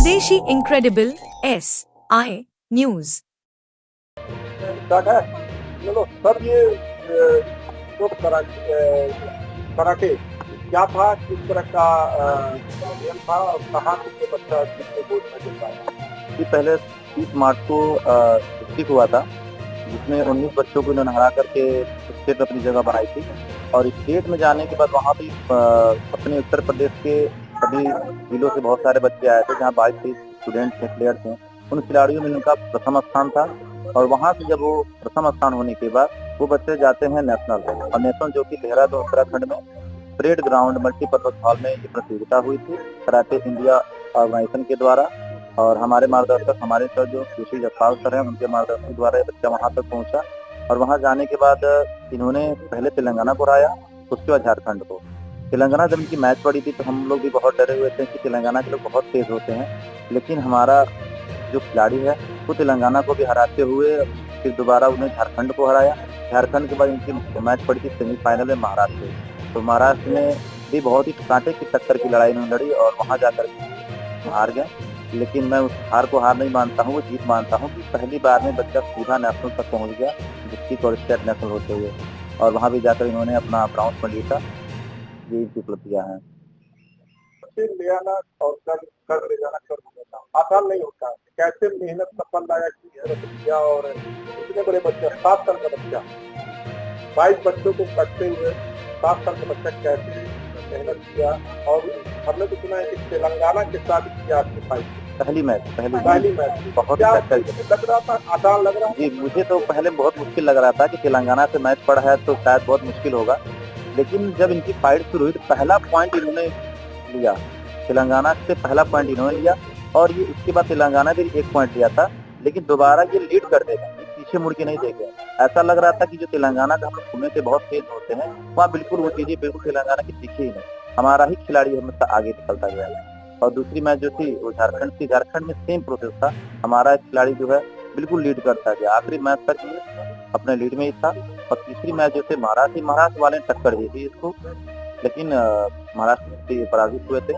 स्वदेशी incredible SI news. Start है। चलो सर, ये जो कराटे क्या था, किस तरह का गेम था और कहाँ से बच्चा कितने गोल्ड मेडल पाया? कि पहले 30 मार्च को डिस्ट्रिक्ट हुआ था, जिसमें 19 बच्चों को इन्होंने हरा करके स्टेट अपनी जगह बनाई थी। और स्टेट में जाने के बाद वहाँ भी अपने उत्तर प्रदेश के सभी जिलों से बहुत सारे बच्चे आए थे, जहाँ 22 स्टूडेंट्स थे, प्लेयर्स थे। उन खिलाड़ियों में इनका प्रथम स्थान था। और वहाँ से जब वो प्रथम स्थान होने के बाद वो बच्चे जाते हैं नेशनल, और नेशनल जो कि देहरादून उत्तराखंड में परेड ग्राउंड मल्टीपर्पज हॉल में ये प्रतियोगिता हुई थी कराटे इंडिया ऑर्गेनाइजेशन के द्वारा। और हमारे मार्गदर्शक, हमारे सर जो सुशील जगपाल सर हैं, उनके मार्गदर्शन द्वारा ये बच्चा वहाँ तक पहुँचा। और वहाँ जाने के बाद इन्होंने पहले तेलंगाना को हराया, उसके बाद झारखंड को। तेलंगाना जब इनकी मैच पड़ी थी तो हम लोग भी बहुत डरे हुए थे कि तेलंगाना के लोग बहुत तेज होते हैं, लेकिन हमारा जो खिलाड़ी है वो तेलंगाना को भी हराते हुए फिर दोबारा उन्हें झारखंड को हराया। झारखंड के बाद इनकी मैच पड़ी थी सेमीफाइनल में महाराष्ट्र से। तो महाराष्ट्र में भी बहुत ही कांटे की टक्कर की लड़ाई इन्होंने लड़ी और वहाँ जाकर हार गए। लेकिन मैं उस हार को हार नहीं मानता हूँ, वो जीत मानता हूँ कि पहली बार में बच्चा सीधा नेशनल तक पहुँच गया, डिस्ट्रिक्ट और स्टेट नेशनल होते हुए। और वहाँ भी जाकर इन्होंने अपना ब्राउन मेडल जीता। ये इनकी उपलब्धियाँ हैं। ले आना और कर ले जाना कर देना आसान नहीं होता। कैसे मेहनत सफल लाया किया, और इतने बड़े बच्चे, 7 साल का बच्चा, 22 बच्चों को करते हुए 7 साल का बच्चा कैसे मेहनत किया। और हमने तो सुना है कि तेलंगाना के साथ किया आपके फाइट पहली मैच बहुत लग रहा था, आसान लग रहा जी। मुझे तो पहले बहुत मुश्किल लग रहा था कि तेलंगाना से मैच पड़ा है तो शायद बहुत मुश्किल होगा, लेकिन जब इनकी फाइट शुरू हुई तो पहला पॉइंट इन्होंने लिया, तेलंगाना से पहला पॉइंट इन्होंने लिया। और ये उसके बाद तेलंगाना भी 1 पॉइंट लिया था, लेकिन दोबारा ये लीड कर देगा, पीछे मुड़ के नहीं देगा। ऐसा लग रहा था कि जो तेलंगाना का हम घूमने से बहुत तेज होते हैं, वहाँ बिल्कुल वो चीजें बिल्कुल तेलंगाना की दिखी ही नहीं। हमारा ही खिलाड़ी हमेशा आगे निकलता गया है। और दूसरी मैच जो थी वो झारखंड थी, झारखंड में सेम प्रोसेस था। हमारा खिलाड़ी जो है बिल्कुल लीड करता गया, आखिरी मैच तक ये अपने लीड में ही था। और तीसरी मैच जो थे महाराष्ट्र वाले ने टक्कर दी थी इसको, लेकिन महाराष्ट्र से पराजित हुए थे।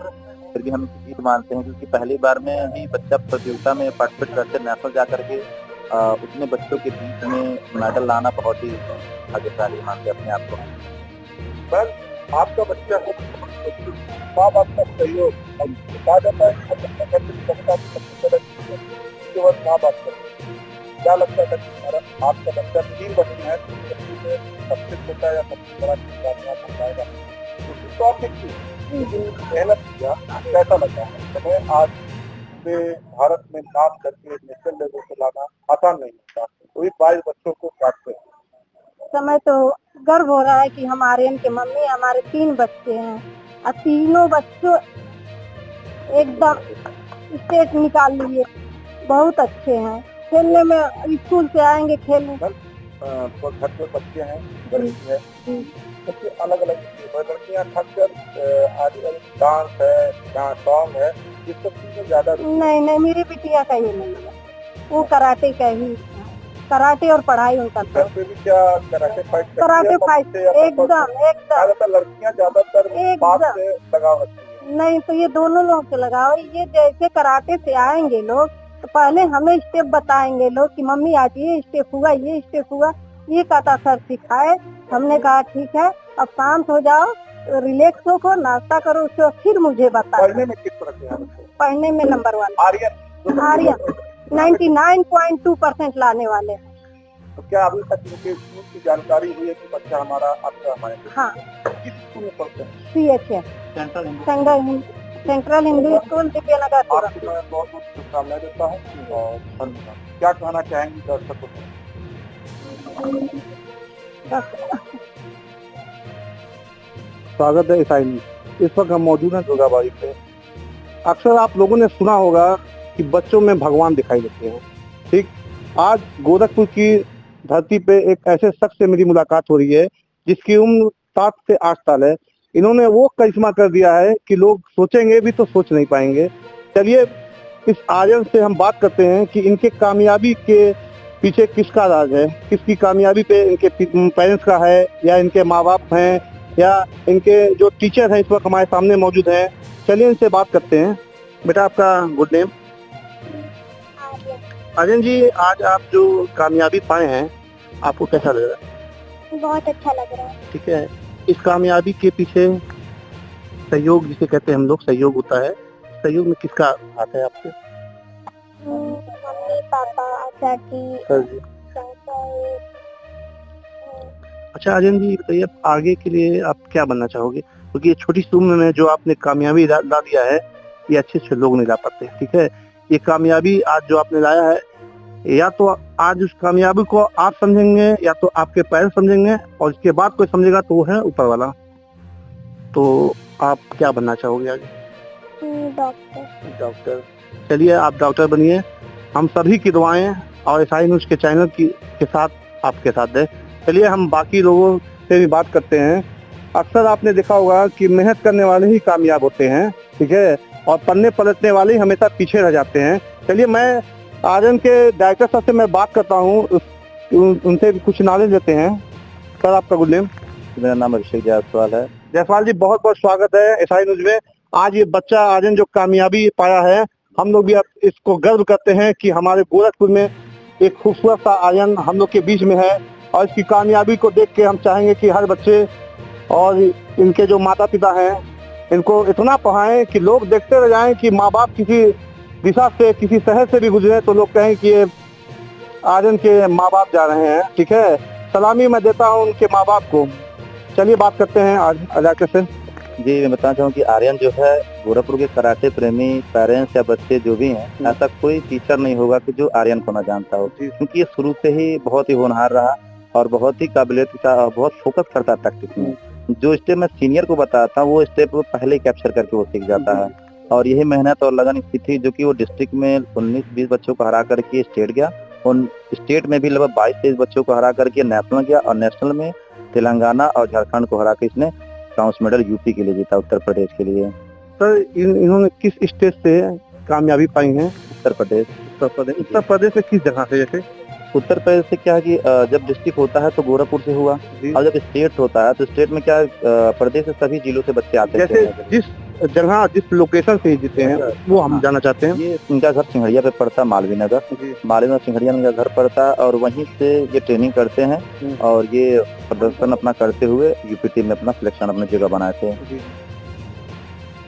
फिर भी हम जीत मानते हैं, क्योंकि पहली बार में ही बच्चा प्रतियोगिता में पार्टिसिपेट करते नेशनल जाकर के उतने बच्चों के बीच में मेडल लाना बहुत ही भाग्यशाली मानते अपने आप को। बस आपका बच्चा को माँ बाप का सहयोग कहा जाता है, माँ बाप का क्या लगता है कि आपका बच्चा 3 बच्चे हैं, सबसे छोटा या सबसे बड़ा जाएगा, मेहनत किया, कैसा लगा है? आज से भारत में नाम करके नेशनल लेवल पे लाना आसान नहीं होता, वही 22 बच्चों को काटते हैं। समय तो गर्व हो रहा है कि हमारे इनके मम्मी, हमारे 3 बच्चे हैं और तीनों बच्चों एकदम स्टेट निकाल लिए, बहुत अच्छे हैं। खेलने में स्कूल से आएंगे खेलने। तो घर पे बच्चे हैं, लड़की है, सबसे अलग अलग लड़कियाँ खासकर आजकल डांस है, सॉन्ग है, ये सब चीजें ज्यादा। नहीं, मेरी बिटिया का ये नहीं है, वो कराटे का ही, कराटे और पढ़ाई उनका। घर पे भी क्या कराटे फाइट एकदम लड़कियाँ ज्यादातर बात से लगाव रखती है। नहीं तो ये दोनों लोग से लगाओ। ये जैसे कराटे से आएंगे लोग तो पहले हमें स्टेप बताएंगे लोग कि मम्मी आज ये स्टेप हुआ, ये स्टेप हुआ, ये कहता सर सिखाए। हमने कहा ठीक है, अब शांत हो जाओ, रिलैक्स हो, नाश्ता करो, उसके फिर मुझे बताओ। पढ़ने में किस तरह से? पढ़ने में नंबर 1, आर्यन 99.2% लाने वाले हैं। तो क्या अभी तक मुझे स्कूल की जानकारी हुई है कि बच्चा हमारा आपका हमारे? हाँ, किस स्कूल में पढ़ते हैं? CHM central Hindi school Divyanagar. आपको मैं बहुत बहुत शुभकामनाएं देता हूँ। और क्या कहना चाहेंगे दर्शकों को? स्वागत है ईसाई न्यूज़। इस वक्त हम मौजूद हैं दुर्गाबाड़ी पे। अक्सर आप लोगों ने सुना होगा कि बच्चों में भगवान दिखाई देते हैं। ठीक, आज गोरखपुर की धरती पे एक ऐसे शख्स से मेरी मुलाकात हो रही है जिसकी उम्र 7 से 8 साल है। इन्होंने वो करिश्मा कर दिया है कि लोग सोचेंगे भी तो सोच नहीं पाएंगे। चलिए इस आर्यन से हम बात करते हैं कि इनके कामयाबी के पीछे किसका राज है, किसकी कामयाबी पे इनके पेरेंट्स का है, या इनके माँ बाप हैं, या इनके जो टीचर हैं इस वक्त हमारे सामने मौजूद हैं। चलिए इनसे बात करते हैं। बेटा आपका गुड नेम? आर्यन जी, आज आप जो कामयाबी पाए हैं आपको कैसा लग रहा है? बहुत अच्छा लग रहा है। ठीक है, इस कामयाबी के पीछे सहयोग जिसे कहते हैं हम लोग, सहयोग होता है, सहयोग में किसका हाथ है आपके? मम्मी पापा चाची सर जी। अच्छा आर्यन जी बताइए, आप आगे के लिए आप क्या बनना चाहोगे? क्योंकि ये छोटी सी उम्र में जो आपने कामयाबी ला दिया है, ये अच्छे लोग नहीं ला पाते। ठीक है, ये कामयाबी आज जो आपने लाया है, या तो आज उस कामयाबी को आप समझेंगे या तो आपके पेरेंट्स समझेंगे, और इसके बाद कोई समझेगा तो वो है ऊपर वाला। तो आप क्या बनना चाहोगे आगे? डॉक्टर। चलिए आप डॉक्टर बनिए, हम सभी की दुआएं और एसआई न्यूज के चैनल के साथ आपके साथ है। चलिए हम बाकी लोगों से भी बात करते हैं। अक्सर आपने देखा होगा कि मेहनत करने वाले ही कामयाब होते हैं, ठीक है, और पन्ने पलटने वाले ही हमेशा पीछे रह जाते हैं। चलिए मैं आर्यन के डायरेक्टर साहब से मैं बात करता हूँ, उनसे भी कुछ नॉलेज लेते हैं। सर आपका गुड नेम? मेरा नाम अभिषेक जायसवाल है। जायसवाल जी, बहुत बहुत स्वागत है एसआई न्यूज में। आज ये बच्चा आर्यन जो कामयाबी पाया है, हम लोग भी इसको गर्व करते हैं कि हमारे गोरखपुर में एक खूबसूरत सा आर्यन हम लोग के बीच में है, और इसकी कामयाबी को देख के हम चाहेंगे कि हर बच्चे और इनके जो माता पिता हैं इनको इतना पढ़ाएं कि लोग देखते रह जाएं कि माँ बाप किसी दिशा से, किसी शहर से भी गुजरे तो लोग कहें कि ये आर्यन के माँ बाप जा रहे हैं। ठीक है, सलामी मैं देता हूँ उनके माँ बाप को। चलिए बात करते हैं आज डायरेक्टर से। जी, मैं बताना चाहूँ कि आर्यन जो है गोरखपुर के कराटे प्रेमी पेरेंट्स या बच्चे जो भी हैं, ऐसा कोई टीचर नहीं होगा कि जो आर्यन को ना जानता हो, क्योंकि ये शुरू से ही बहुत ही होनहार रहा और बहुत ही काबिलियत का बहुत फोकस करता है प्रैक्टिस में। जो स्टेप मैं सीनियर को बताता हूँ वो स्टेप वो पहले कैप्चर करके वो सीख जाता है, और यही मेहनत और लगन इसकी थी जो कि वो डिस्ट्रिक्ट में 19-20 बच्चों को हरा करके स्टेट गया, और स्टेट में भी लगभग 22-23 बच्चों को हरा करके नेशनल गया, और नेशनल में तेलंगाना और झारखंड को हरा के इसने ब्राउंस मेडल यूपी के लिए जीता, उत्तर प्रदेश के लिए। सर इन्होंने किस स्टेट से कामयाबी पाई है? उत्तर प्रदेश। उत्तर प्रदेश में किस जगह से? जैसे उत्तर प्रदेश से क्या है कि जब डिस्ट्रिक्ट होता है तो गोरखपुर से हुआ, और जब स्टेट होता है तो स्टेट में क्या प्रदेश से सभी जिलों से बच्चे आते हैं। जैसे जिस जगह जिस लोकेशन से जीते हैं वो हम जानना चाहते हैं। ये इनका घर सिंघड़िया पे पड़ता है, मालवीय नगर सिंघड़िया में इनका घर पड़ता है, और वहीं से ये ट्रेनिंग करते हैं और ये प्रदर्शन अपना करते हुए यूपी टीम में अपना सिलेक्शन अपनी जगह बनाए थे।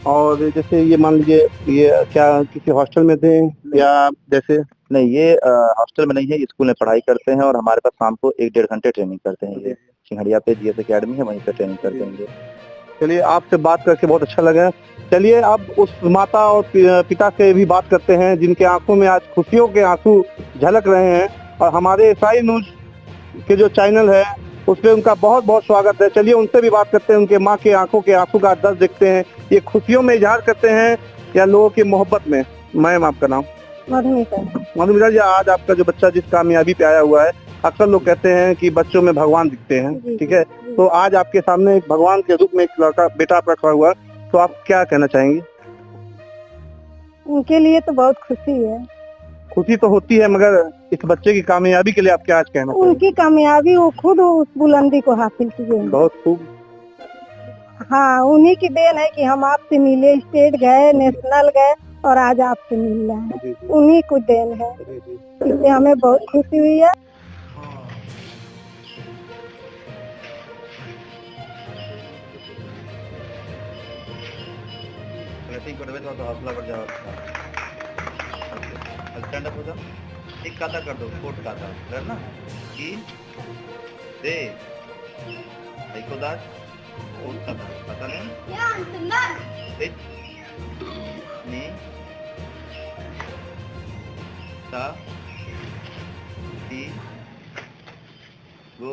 और जैसे ये मान लीजिए ये क्या किसी हॉस्टल में थे या जैसे? नहीं, ये हॉस्टल में नहीं है, स्कूल में पढ़ाई करते हैं, और हमारे पास शाम को 1-1.5 घंटे ट्रेनिंग करते हैं। ये सिंघड़िया पे जीएस एकेडमी है, वहीं पे ट्रेनिंग करते हैं। चलिए आपसे बात करके बहुत अच्छा लगा। चलिए अब उस माता और पिता से भी बात करते हैं जिनके आंखों में आज खुशियों के आंसू झलक रहे हैं, और हमारे एसआई न्यूज के जो चैनल है उस पर उनका बहुत बहुत स्वागत है। चलिए उनसे भी बात करते हैं, उनके माँ के आंखों के आंसू का दर्द देखते हैं, ये खुशियों में इजहार करते हैं या लोगों की मोहब्बत में। मैम आपका नाम? मधुमिता जी, आज आपका जो बच्चा जिस कामयाबी पे आया हुआ है, अक्सर लोग कहते हैं कि बच्चों में भगवान दिखते हैं, ठीक है, तो आज आपके सामने एक भगवान के रूप में एक लड़का बेटा आपका खड़ा हुआ, तो आप क्या कहना चाहेंगे? उनके लिए तो बहुत खुशी है। खुशी तो होती है, मगर इस बच्चे की कामयाबी के लिए आप क्या आज कहना चाहेंगे? उनकी कामयाबी वो खुद उस बुलंदी को हासिल किए। बहुत खूब। हाँ, उन्हीं की देन है कि हम आपसे मिले, स्टेट गए, नेशनल गए, और आज आपसे मिल रहे हैं, उन्हीं को देन है, इससे हमें बहुत खुशी हुई है। हौसला बढ़ जाओ, स्टैंड अप हो जाओ, एक काता कर दो, कोट काता करना की दे देखो दास कोट काता पता नहीं नी ता ती गो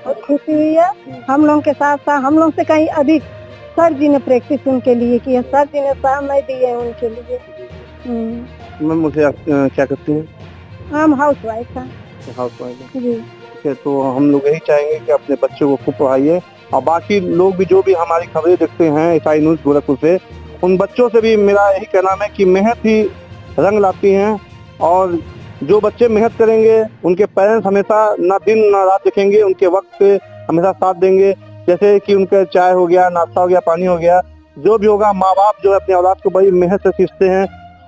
बहुत खुशी हुई है। हम लोग के साथ साथ हम लोग से कहीं अधिक सर जी ने प्रैक्टिस उनके लिए की है, सर जी ने समय दिए हैं उनके लिए। मैम मुझे आप क्या करती हैं? हम हाउस वाइफ हैं। हाउस वाइफ जी। ठीक है, तो हम लोग यही चाहेंगे कि अपने बच्चों को खूब पढ़ाइए, और बाकी लोग भी जो भी हमारी खबरें देखते हैं एसआई न्यूज गोरखपुर से, उन बच्चों से भी मेरा यही कहना है कि मेहनत ही रंग लाती हैं, और जो बच्चे मेहनत करेंगे उनके पेरेंट्स हमेशा ना दिन ना रात देखेंगे, उनके वक्त पे हमेशा साथ देंगे। जैसे कि उनका चाय हो गया, नाश्ता हो गया, पानी हो गया, जो भी होगा, माँ बाप जो है अपने औलाद को बड़ी मेहनत से सीखते हैं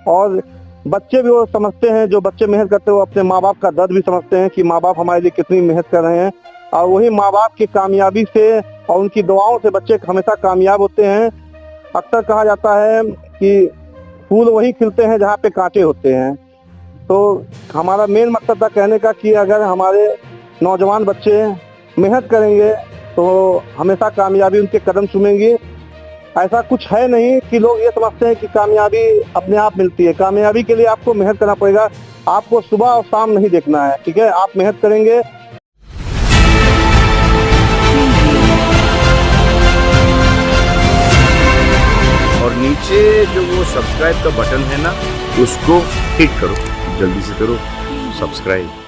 और बच्चे भी वो समझते हैं, जो बच्चे मेहनत करते हैं वो अपने माँ बाप का दर्द भी समझते हैं कि माँ बाप हमारे लिए कितनी मेहनत कर रहे हैं। और वही माँ बाप की कामयाबी से और उनकी दुआओं से बच्चे हमेशा कामयाब होते हैं। अक्सर कहा जाता है कि फूल वही खिलते हैं जहाँ पे कांटे होते हैं। तो हमारा मेन मकसद था कहने का कि अगर हमारे नौजवान बच्चे मेहनत करेंगे तो हमेशा कामयाबी उनके कदम चूमेंगी। ऐसा कुछ है नहीं कि लोग ये समझते हैं कि कामयाबी अपने आप मिलती है। कामयाबी के लिए आपको मेहनत करना पड़ेगा, आपको सुबह और शाम नहीं देखना है, ठीक है। आप मेहनत करेंगे। और नीचे जो वो सब्सक्राइब का बटन है ना, उसको हिट करो, जल्दी से करो सब्सक्राइब।